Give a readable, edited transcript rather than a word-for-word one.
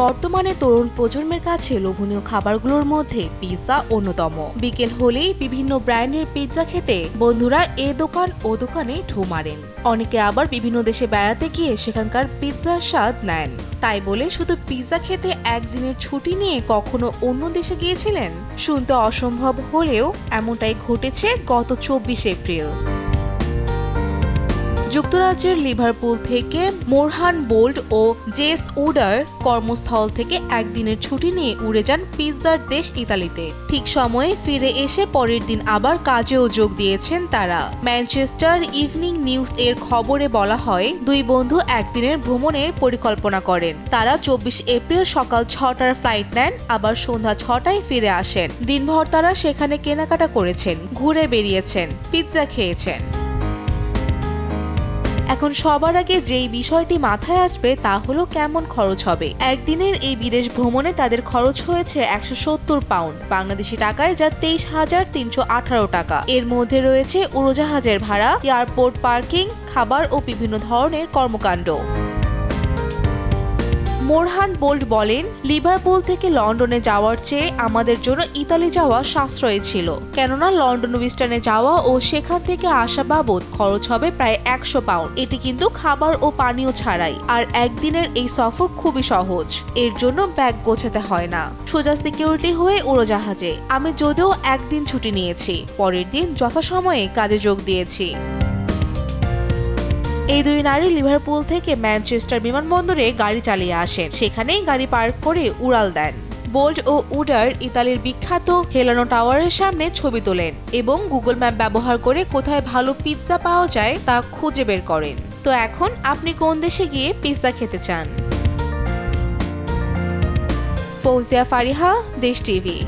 বর্তমানে তরুণ প্রজন্মের কাছে লোভনীয় খাবারগুলোর মধ্যে পিৎজা অন্যতম। বিকেল হলেই বিভিন্ন ব্র্যান্ডের পিৎজা খেতে বন্ধুরা এ দোকান ও দোকানে ঢু মারেন। অনেকে আবার বিভিন্ন দেশে বেড়াতে গিয়ে সেখানকার পিৎজার স্বাদ নেন। তাই বলে শুধু পিৎজা খেতে একদিনের ছুটি নিয়ে কখনো অন্য দেশে গিয়েছিলেন? শুনতে অসম্ভব হলেও এমনটাই ঘটেছে গত 24 এপ্রিল। যুক্তরাজ্যের লিভারপুল থেকে মোরহান বোল্ট ও জেস উডার কর্মস্থল থেকে একদিনের ছুটি নিয়ে উড়ে যান পিৎজার দেশ ইতালিতে। ঠিক সময়ে ফিরে এসে পরের দিন আবার কাজেও যোগ দিয়েছেন তারা। ম্যানচেস্টার ইভনিং নিউজ এর খবরে বলা হয়, দুই বন্ধু একদিনের ভ্রমণের পরিকল্পনা করেন। তারা 24 এপ্রিল সকাল 6টার ফ্লাইট নেন, আবার সন্ধ্যা 6টায় ফিরে আসেন। দিনভর তারা সেখানে কেনাকাটা করেছেন, ঘুরে বেরিয়েছেন, পিৎজা খেয়েছেন। এখন সবার আগে যেই বিষয়টি মাথায় আসবে তা হলো কেমন খরচ হবে। একদিনের এই বিদেশ ভ্রমণে তাদের খরচ হয়েছে 170 পাউন্ড বাংলাদেশি টাকায়, যা 23,318 টাকা। এর মধ্যে রয়েছে উড়োজাহাজের ভাড়া, এয়ারপোর্ট পার্কিং, খাবার ও বিভিন্ন ধরনের কর্মকাণ্ড। মোরহান বোল্ট বলেন, লিভারপুল থেকে লন্ডনে যাওয়ার চেয়ে আমাদের জন্য ইতালি যাওয়া সাশ্রয়ী ছিল, কেননা লন্ডন উইস্টার্নে যাওয়া ও সেখান থেকে আসা বাবদ খরচ হবে প্রায় 100 পাউন্ড। এটি কিন্তু খাবার ও পানীয় ছাড়াই। আর একদিনের এই সফর খুবই সহজ, এর জন্য ব্যাগ গোছাতে হয় না। সোজা সিকিউরিটি হয়ে উড়োজাহাজে। আমি যদিও একদিন ছুটি নিয়েছি, পরের দিন যথাসময়ে কাজে যোগ দিয়েছি। এই দুই নারী লিভারপুল থেকে ম্যানচেস্টার বিমানবন্দরে গাড়ি চালিয়ে আসেন, সেখানেই গাড়ি পার্ক করে উড়াল দেন। বোল্ট ও উডার ইতালির বিখ্যাত হেলানো টাওয়ারের সামনে ছবি তোলেন এবং গুগল ম্যাপ ব্যবহার করে কোথায় ভালো পিৎজা পাওয়া যায় তা খুঁজে বের করেন। তো এখন আপনি কোন দেশে গিয়ে পিৎজা খেতে চান? ফৌজিয়া ফারিহা, দেশ টিভি।